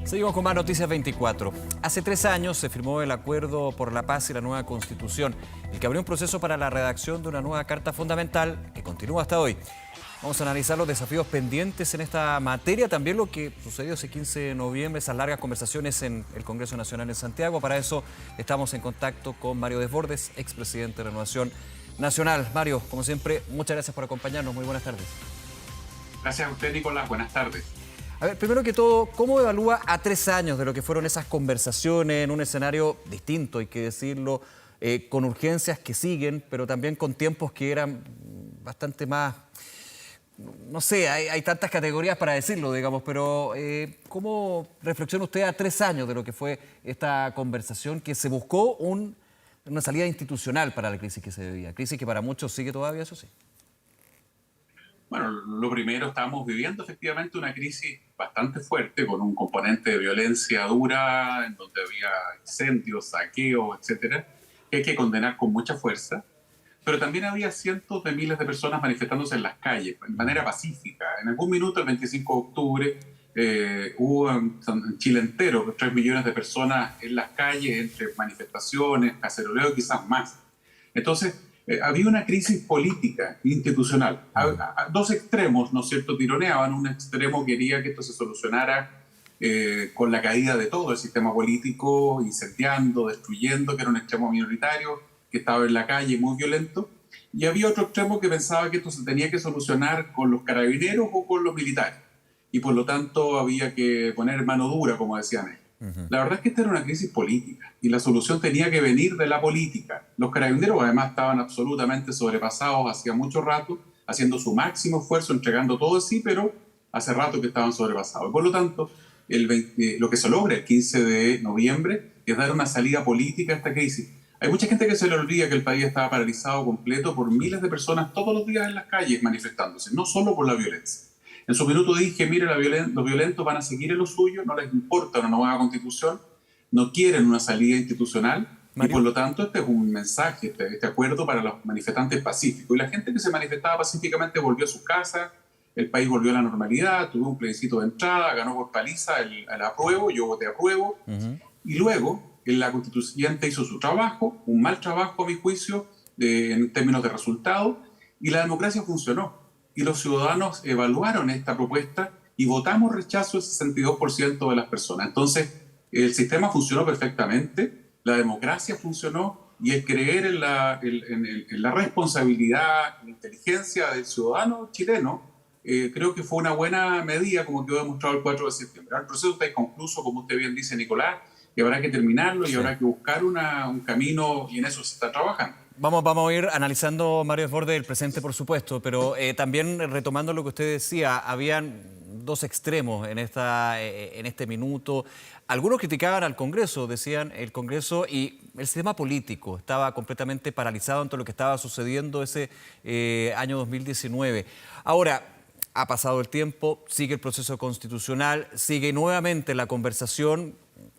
Seguimos con más Noticias 24. Hace 3 años se firmó el Acuerdo por la Paz y la nueva Constitución, el que abrió un proceso para la redacción de una nueva Carta Fundamental que continúa hasta hoy. Vamos a analizar los desafíos pendientes en esta materia, también lo que sucedió ese 15 de noviembre, esas largas conversaciones en el Congreso Nacional en Santiago. Para eso estamos en contacto con Mario Desbordes, expresidente de Renovación Nacional. Mario, como siempre, muchas gracias por acompañarnos. Muy buenas tardes. Gracias a usted, Nicolás. Buenas tardes. A ver, primero que todo, ¿cómo evalúa a 3 años de lo que fueron esas conversaciones en un escenario distinto, hay que decirlo, con urgencias que siguen, pero también con tiempos que eran bastante más, no sé, hay tantas categorías para decirlo, digamos, pero ¿cómo reflexiona usted a 3 años de lo que fue esta conversación que se buscó una salida institucional para la crisis que se vivía? Crisis que para muchos sigue todavía, eso sí. Bueno, lo primero, estamos viviendo efectivamente una crisis bastante fuerte, con un componente de violencia dura, en donde había incendios, saqueos, etcétera, que hay que condenar con mucha fuerza. Pero también había cientos de miles de personas manifestándose en las calles, de manera pacífica. En algún minuto, el 25 de octubre, hubo en Chile entero 3 millones de personas en las calles, entre manifestaciones, caceroleo y quizás más. Entonces, había una crisis política, institucional. Dos extremos, ¿no es cierto?, tironeaban. Un extremo quería que esto se solucionara con la caída de todo el sistema político, incendiando, destruyendo, que era un extremo minoritario, que estaba en la calle muy violento. Y había otro extremo que pensaba que esto se tenía que solucionar con los carabineros o con los militares. Y por lo tanto había que poner mano dura, como decían ellos. La verdad es que esta era una crisis política y la solución tenía que venir de la política. Los carabineros además estaban absolutamente sobrepasados hacía mucho rato, haciendo su máximo esfuerzo, entregando todo de sí, pero hace rato que estaban sobrepasados. Por lo tanto, lo que se logra el 15 de noviembre es dar una salida política a esta crisis. Hay mucha gente que se le olvida que el país estaba paralizado completo por miles de personas todos los días en las calles manifestándose, no solo por la violencia. En su minuto dije, mire, los violentos van a seguir en lo suyo, no les importa una nueva constitución, no quieren una salida institucional, Mario. Y por lo tanto este es un mensaje, este acuerdo para los manifestantes pacíficos. Y la gente que se manifestaba pacíficamente volvió a sus casas, el país volvió a la normalidad, tuvo un plebiscito de entrada, ganó por paliza el apruebo, yo voté apruebo, y luego la constituyente hizo su trabajo, un mal trabajo a mi juicio, en términos de resultado, y la democracia funcionó. Y los ciudadanos evaluaron esta propuesta y votamos rechazo el 62% de las personas. Entonces, el sistema funcionó perfectamente, la democracia funcionó, y el creer en la responsabilidad, en la inteligencia del ciudadano chileno, creo que fue una buena medida, como quedó demostrado el 4 de septiembre. El proceso está inconcluso, como usted bien dice, Nicolás, y habrá que terminarlo y habrá que buscar un camino, y en eso se está trabajando. Vamos a ir analizando, Mario Desbordes, el presente, por supuesto, pero también retomando lo que usted decía, habían dos extremos en este minuto. Algunos criticaban al Congreso, decían el Congreso y el sistema político estaba completamente paralizado ante lo que estaba sucediendo ese año 2019. Ahora, ha pasado el tiempo, sigue el proceso constitucional, sigue nuevamente la conversación,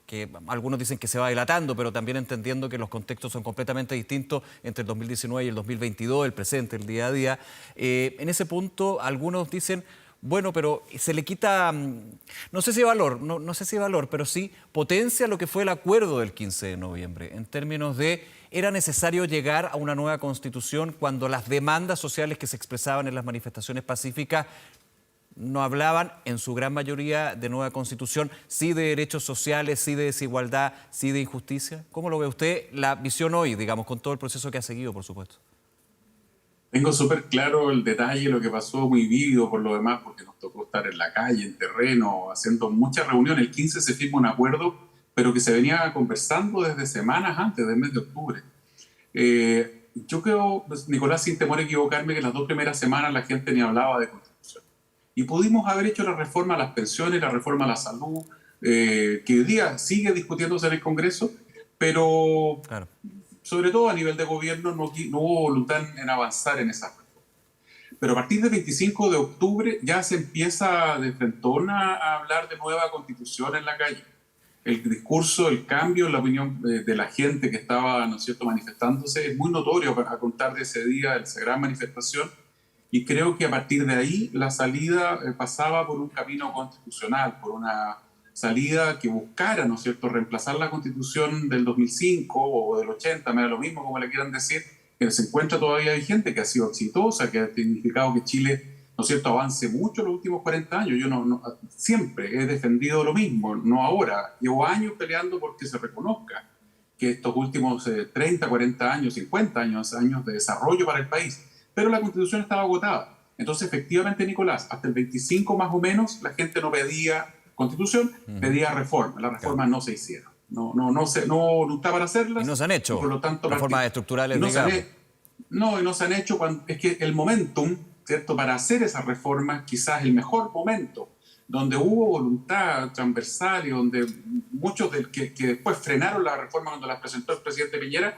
que algunos dicen que se va dilatando, pero también entendiendo que los contextos son completamente distintos entre el 2019 y el 2022, el presente, el día a día. En ese punto, algunos dicen, bueno, pero se le quita, no sé si valor, no sé si valor, pero sí potencia lo que fue el acuerdo del 15 de noviembre, en términos de, era necesario llegar a una nueva constitución cuando las demandas sociales que se expresaban en las manifestaciones pacíficas no hablaban en su gran mayoría de nueva constitución, sí de derechos sociales, sí de desigualdad, sí de injusticia. ¿Cómo lo ve usted la visión hoy, digamos, con todo el proceso que ha seguido, por supuesto? Tengo súper claro el detalle, lo que pasó, muy vívido por lo demás, porque nos tocó estar en la calle, en terreno, haciendo muchas reuniones. El 15 se firma un acuerdo, pero que se venía conversando desde semanas antes, del mes de octubre. Yo creo, pues, Nicolás, sin temor a equivocarme, que en las 2 primeras semanas la gente ni hablaba de constitución. Y pudimos haber hecho la reforma a las pensiones, la reforma a la salud, que hoy día sigue discutiéndose en el Congreso, pero claro, sobre todo a nivel de gobierno no hubo voluntad en avanzar en esa reforma. Pero a partir del 25 de octubre ya se empieza de frentona a hablar de nueva constitución en la calle. El discurso, el cambio, la opinión de la gente que estaba, ¿no es cierto?, manifestándose es muy notorio a contar de ese día, de esa gran manifestación. Y creo que a partir de ahí la salida pasaba por un camino constitucional, por una salida que buscara, ¿no es cierto?, reemplazar la Constitución del 2005 o del 80, me da lo mismo como le quieran decir, que se encuentra todavía vigente, que ha sido exitosa, que ha significado que Chile, ¿no es cierto?, avance mucho en los últimos 40 años. Yo siempre he defendido lo mismo, no ahora. Llevo años peleando porque se reconozca que estos últimos 30, 40 años, 50 años de desarrollo para el país. Pero la Constitución estaba agotada. Entonces, efectivamente, Nicolás, hasta el 25 más o menos, la gente no pedía Constitución, pedía reforma. Las reformas no se hicieron. No está para hacerlas. Y no se han hecho por lo tanto, reformas estructurales, y no digamos. y no se han hecho es que el momentum, ¿cierto?, para hacer esas reformas, quizás el mejor momento, donde hubo voluntad transversal y donde muchos que después frenaron la reforma cuando las presentó el presidente Piñera,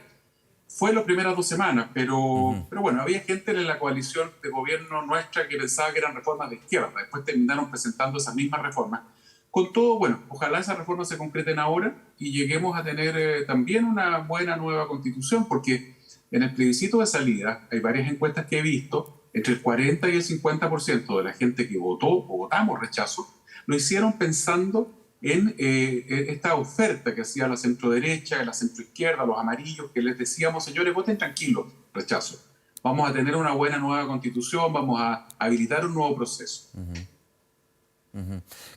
fue las primeras 2 semanas, pero bueno, había gente en la coalición de gobierno nuestra que pensaba que eran reformas de izquierda, después terminaron presentando esas mismas reformas. Con todo, bueno, ojalá esas reformas se concreten ahora y lleguemos a tener también una buena nueva constitución, porque en el plebiscito de salida hay varias encuestas que he visto, entre el 40 y el 50% de la gente que votó o votamos rechazo, lo hicieron pensando en esta oferta que hacía la centroderecha, la centroizquierda, los amarillos, que les decíamos, señores, voten tranquilos, rechazo. Vamos a tener una buena nueva constitución, vamos a habilitar un nuevo proceso.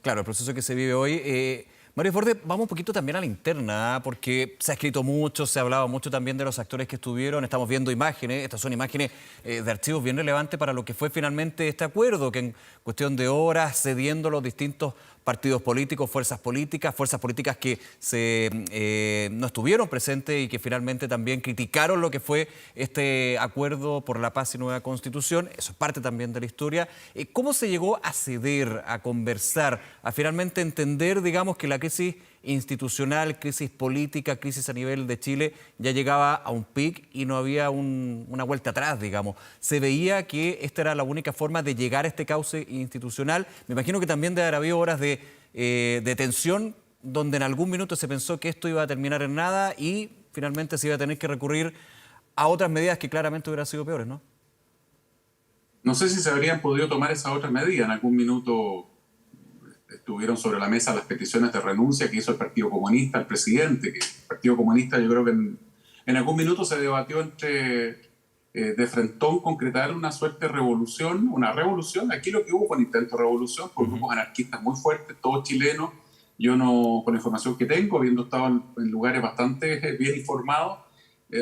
Claro, el proceso que se vive hoy. Mario Desbordes, vamos un poquito también a la interna, porque se ha escrito mucho, se ha hablado mucho también de los actores que estuvieron. Estamos viendo imágenes, estas son imágenes de archivos bien relevantes para lo que fue finalmente este acuerdo, que en cuestión de horas, cediendo los distintos partidos políticos, fuerzas políticas que no estuvieron presentes y que finalmente también criticaron lo que fue este acuerdo por la paz y nueva constitución. Eso es parte también de la historia. ¿Cómo se llegó a ceder, a conversar, a finalmente entender, digamos, que la crisis institucional, crisis política, crisis a nivel de Chile, ya llegaba a un pic y no había una vuelta atrás, digamos? Se veía que esta era la única forma de llegar a este cauce institucional. Me imagino que también debe haber habido horas de tensión donde en algún minuto se pensó que esto iba a terminar en nada y finalmente se iba a tener que recurrir a otras medidas que claramente hubieran sido peores, ¿no? No sé si se habrían podido tomar esas otras medidas. En algún minuto estuvieron sobre la mesa las peticiones de renuncia que hizo el Partido Comunista, el presidente, que el Partido Comunista, yo creo que en algún minuto se debatió entre de frentón concretar una suerte de revolución, una revolución. Aquí lo que hubo fue un intento de revolución por grupos anarquistas muy fuertes, todos chilenos. Yo no, con la información que tengo, habiendo estado en lugares bastante bien informados,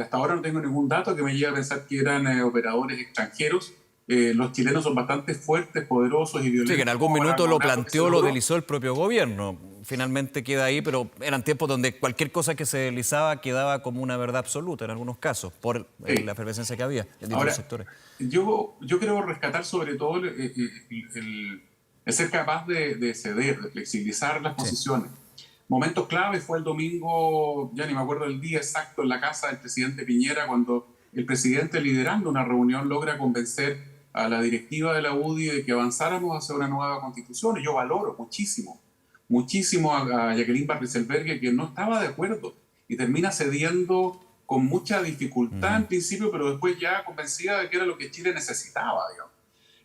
hasta ahora no tengo ningún dato que me lleve a pensar que eran operadores extranjeros. Los chilenos son bastante fuertes, poderosos y violentos. Sí, que en algún minuto lo planteó, lo deslizó el propio gobierno. Finalmente queda ahí, pero eran tiempos donde cualquier cosa que se deslizaba quedaba como una verdad absoluta en algunos casos, por la efervescencia que había en distintos sectores. Yo quiero rescatar sobre todo el ser capaz de ceder, de flexibilizar las posiciones. Momentos clave fue el domingo, ya ni me acuerdo el día exacto, en la casa del presidente Piñera, cuando el presidente, liderando una reunión, logra convencer a la directiva de la UDI de que avanzáramos hacia una nueva constitución. Y yo valoro muchísimo a Jacqueline Van Rieselberghe, que no estaba de acuerdo y termina cediendo con mucha dificultad en principio, pero después ya convencida de que era lo que Chile necesitaba, digamos.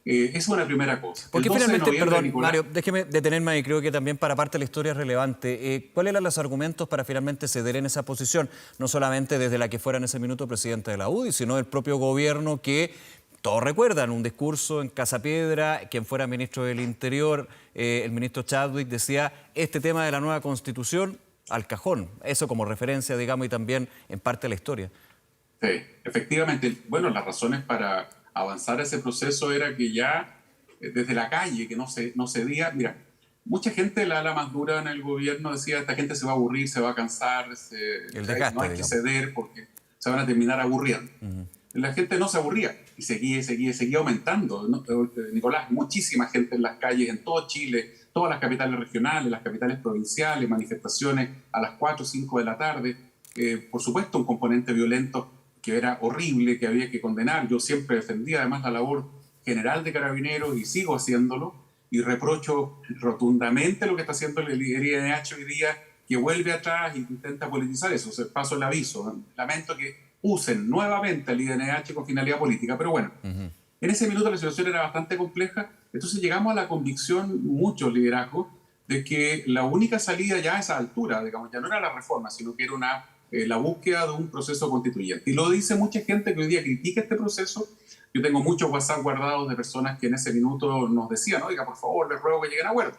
Esa es una primera cosa. Porque finalmente, perdón, Nicolás, Mario, déjeme detenerme ahí, creo que también para parte de la historia es relevante. ¿Cuáles eran los argumentos para finalmente ceder en esa posición? No solamente desde la que fuera en ese minuto presidente de la UDI, sino del propio gobierno que, todos recuerdan, un discurso en Casa Piedra, quien fuera ministro del Interior, el ministro Chadwick, decía, este tema de la nueva Constitución al cajón. Eso como referencia, digamos, y también en parte de la historia. Sí, efectivamente. Bueno, las razones para avanzar ese proceso era que ya desde la calle, que no cedía. Mira, mucha gente de la ala más dura en el gobierno decía, esta gente se va a aburrir, se va a cansar, El desgaste, no hay que ceder porque se van a terminar aburriendo. La gente no se aburría y seguía aumentando. Nicolás, muchísima gente en las calles en todo Chile, todas las capitales regionales, las capitales provinciales, manifestaciones a las 4 o 5 de la tarde. Por supuesto, un componente violento que era horrible, que había que condenar. Yo siempre defendía además la labor general de Carabineros y sigo haciéndolo, y reprocho rotundamente lo que está haciendo el INH hoy día, que vuelve atrás e intenta politizar eso. Paso el aviso. Lamento que usen nuevamente al INH con finalidad política, pero bueno, en ese minuto la situación era bastante compleja, entonces llegamos a la convicción, muchos liderazgos, de que la única salida ya a esa altura, digamos, ya no era la reforma, sino que era la búsqueda de un proceso constituyente. Y lo dice mucha gente que hoy día critica este proceso. Yo tengo muchos WhatsApp guardados de personas que en ese minuto nos decían, oiga, por favor, les ruego que lleguen a acuerdo.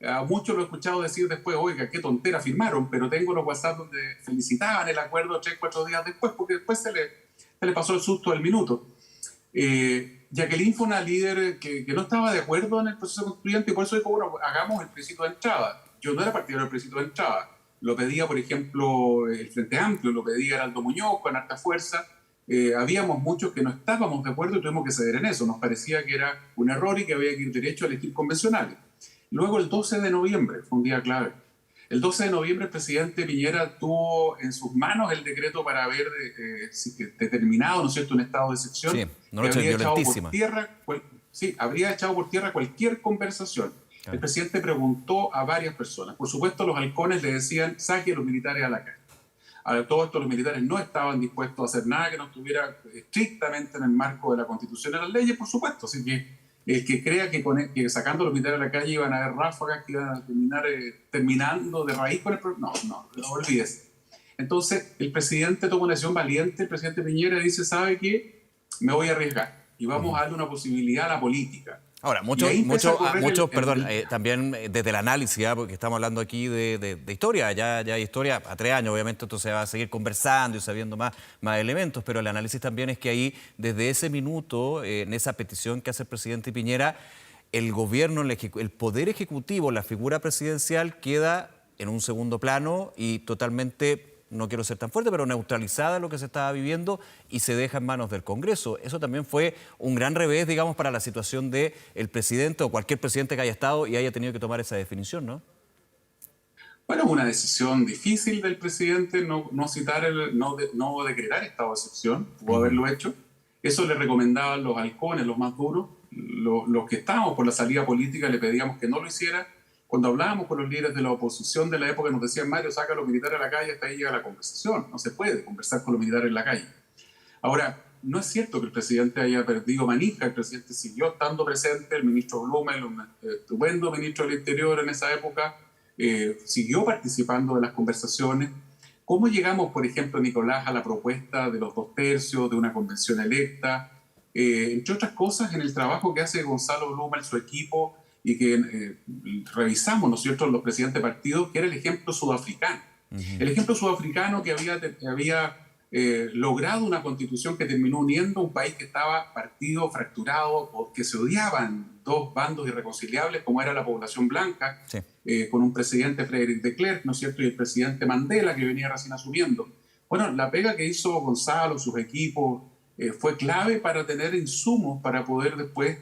A muchos lo he escuchado decir después, oiga, qué tontera firmaron, pero tengo los WhatsApp donde felicitaban el acuerdo 3, 4 días después, porque después se le pasó el susto del minuto. Jacqueline fue una líder que no estaba de acuerdo en el proceso constituyente y por eso dijo, bueno, hagamos el plebiscito de entrada. Yo no era partidario del plebiscito de entrada. Lo pedía, por ejemplo, el Frente Amplio, lo pedía Heraldo Muñoz con harta fuerza. Habíamos muchos que no estábamos de acuerdo y tuvimos que ceder en eso. Nos parecía que era un error y que había que ir derecho a elegir convencionales. Luego el 12 de noviembre fue un día clave. El 12 de noviembre el presidente Piñera tuvo en sus manos el decreto para haber determinado, ¿no es cierto?, un estado de excepción. Sí, una noche violentísima. Habría echado por tierra cualquier conversación. Claro. El presidente preguntó a varias personas. Por supuesto, los halcones le decían, saque a los militares a la calle. A todo esto los militares no estaban dispuestos a hacer nada que no estuviera estrictamente en el marco de la Constitución y las leyes, por supuesto. Así que el que crea que sacando a los militares a la calle iban a haber ráfagas que iban a terminar terminando de raíz con el problema, no olvides. Entonces, el presidente toma una decisión valiente, el presidente Piñera dice, ¿sabe qué? Me voy a arriesgar y vamos a darle una posibilidad a la política. Ahora, también desde el análisis, porque estamos hablando aquí de historia, ya hay historia a 3 años, obviamente esto se va a seguir conversando y sabiendo más elementos, pero el análisis también es que ahí, desde ese minuto, en esa petición que hace el presidente Piñera, el gobierno, el poder ejecutivo, la figura presidencial queda en un segundo plano y totalmente, no quiero ser tan fuerte, pero neutralizada lo que se estaba viviendo y se deja en manos del Congreso. Eso también fue un gran revés, digamos, para la situación del presidente o cualquier presidente que haya estado y haya tenido que tomar esa definición, ¿no? Bueno, es una decisión difícil del presidente no decretar estado de excepción, pudo haberlo hecho. Eso le recomendaban los halcones, los más duros. Los que estábamos por la salida política le pedíamos que no lo hiciera. Cuando hablábamos con los líderes de la oposición de la época nos decían, Mario, saca a los militares a la calle, hasta ahí llega la conversación. No se puede conversar con los militares en la calle. Ahora, no es cierto que el presidente haya perdido manija. El presidente siguió estando presente, el ministro Blumel, un estupendo ministro del Interior en esa época, siguió participando de las conversaciones. ¿Cómo llegamos, por ejemplo, Nicolás, a la propuesta de los 2 tercios, de una convención electa? Entre otras cosas, en el trabajo que hace Gonzalo Blumel, su equipo, y que revisamos, ¿no es cierto?, los presidentes de partidos, que era el ejemplo sudafricano. El ejemplo sudafricano que había logrado una constitución que terminó uniendo un país que estaba partido, fracturado, o que se odiaban 2 bandos irreconciliables, como era la población blanca, sí. Con un presidente, Frederick de Klerk, ¿no es cierto?, y el presidente Mandela, que venía recién asumiendo. Bueno, la pega que hizo Gonzalo, sus equipos, fue clave para tener insumos para poder después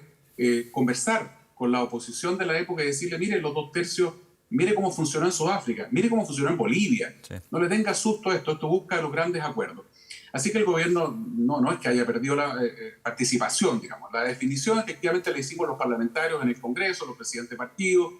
conversar con la oposición de la época y decirle, mire, los 2 tercios, mire cómo funcionó en Sudáfrica, mire cómo funcionó en Bolivia. Sí. No le tenga susto a esto busca los grandes acuerdos. Así que el gobierno no es que haya perdido la participación, digamos. La definición efectivamente la hicimos los parlamentarios en el Congreso, los presidentes de partidos,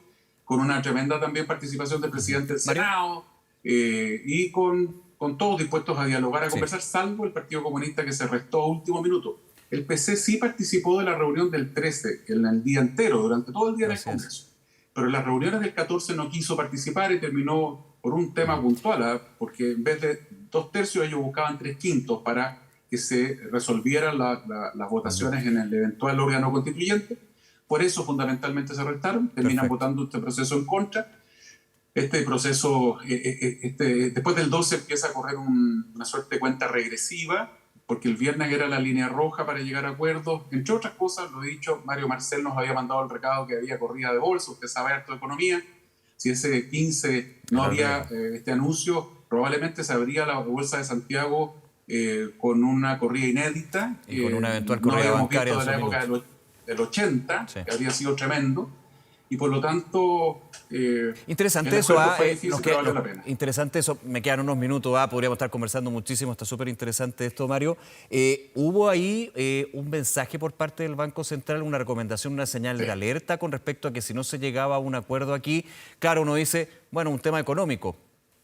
con una tremenda también participación del presidente del Senado, y con todos dispuestos a dialogar, a conversar, salvo el Partido Comunista que se restó a último minuto. El PC sí participó de la reunión del 13, en el día entero, durante todo el día del Congreso. Pero en las reuniones del 14 no quiso participar y terminó por un tema puntual, porque en vez de 2 tercios ellos buscaban 3/5 para que se resolvieran las votaciones en el eventual órgano constituyente. Por eso fundamentalmente se restaron, terminan votando este proceso en contra. Este proceso, después del 12 empieza a correr una suerte de cuenta regresiva, porque el viernes era la línea roja para llegar a acuerdos. Entre otras cosas, lo he dicho, Mario Marcel nos había mandado el recado que había corrida de bolsa, usted sabe harto de economía. Si ese 15 no había este anuncio, probablemente se abría la bolsa de Santiago con una corrida inédita. Y con una eventual corrida bancaria de la época del 80, sí. Que habría sido tremendo. Y por lo tanto... interesante eso, interesante eso, me quedan unos minutos, podríamos estar conversando muchísimo, está súper interesante esto, Mario. ¿Hubo ahí un mensaje por parte del Banco Central, una recomendación, una señal de alerta con respecto a que si no se llegaba a un acuerdo aquí, claro, uno dice, bueno, un tema económico,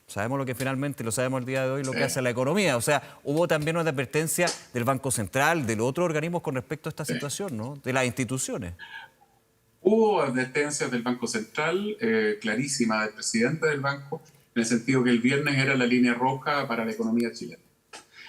sabemos lo que finalmente, lo sabemos el día de hoy, lo que hace la economía, o sea, hubo también una advertencia del Banco Central, de los otros organismos con respecto a esta situación, ¿no?, de las instituciones? Hubo advertencias del Banco Central, clarísima del presidente del banco, en el sentido que el viernes era la línea roja para la economía chilena.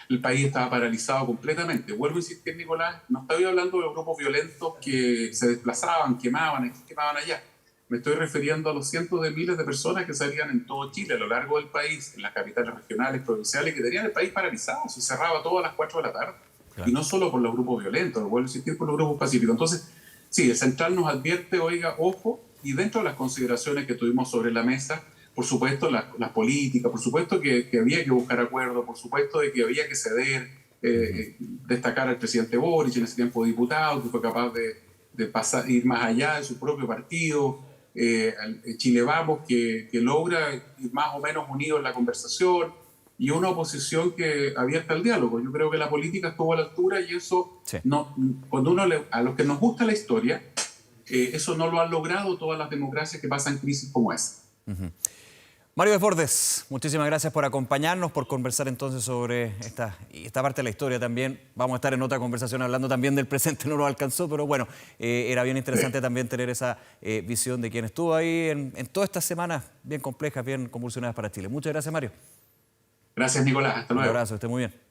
El país estaba paralizado completamente. Vuelvo a insistir, Nicolás, no estoy hablando de los grupos violentos que se desplazaban, quemaban aquí, quemaban allá. Me estoy refiriendo a los cientos de miles de personas que salían en todo Chile, a lo largo del país, en las capitales regionales, provinciales, que tenían el país paralizado. Se cerraba todo a las 4 de la tarde. Claro. Y no solo por los grupos violentos, vuelvo a insistir, por los grupos pacíficos. Entonces, sí, el Central nos advierte, oiga, ojo, y dentro de las consideraciones que tuvimos sobre la mesa, por supuesto, las políticas, por supuesto que había que buscar acuerdos, por supuesto de que había que ceder, destacar al presidente Boric, en ese tiempo diputado, que fue capaz de pasar, ir más allá de su propio partido, Chile Vamos, que logra ir más o menos unido en la conversación, y una oposición que abierta al diálogo. Yo creo que la política estuvo a la altura y eso, Sí. no, cuando a los que nos gusta la historia, eso no lo han logrado todas las democracias que pasan crisis como esa. Mario Desbordes, muchísimas gracias por acompañarnos, por conversar entonces sobre esta parte de la historia también. Vamos a estar en otra conversación hablando también del presente, no nos alcanzó, pero bueno, era bien interesante también tener esa visión de quien estuvo ahí en todas estas semanas bien complejas, bien convulsionadas para Chile. Muchas gracias, Mario. Gracias, Nicolás. Hasta Un luego. abrazo, esté muy bien.